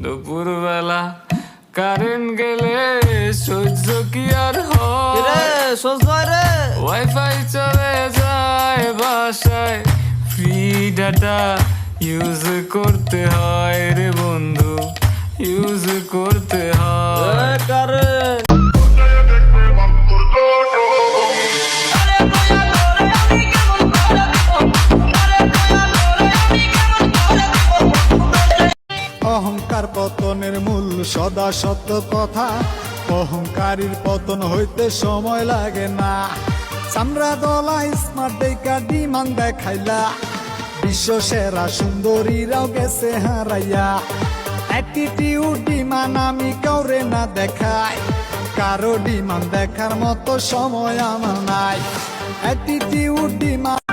দুপুরবেলা কারেন্ট গেলে সহ্য কি আর হয়? রে ওয়াইফাই চলে যায় বাসায়, ফ্রি ডাটা ইউজ করতে হয় রে বন্ধু, ইউজ করতে হয়। কারেন্ট অহংকার পতনের মূল সদা সত্য কথা, অহংকারীর পতন হইতে সময় লাগে না। চামড়া দলা স্মার্ট দেখা ডিমান্ড দেখাইলা, বিশ্ব সেরা সুন্দরীরাও গেছে হারাইয়া। অ্যাটিটিউড ডিমান্ড আমি কাউরে না দেখাই, কারো ডিমান্ড দেখার মতো সময় আমার নাই। Attitude demand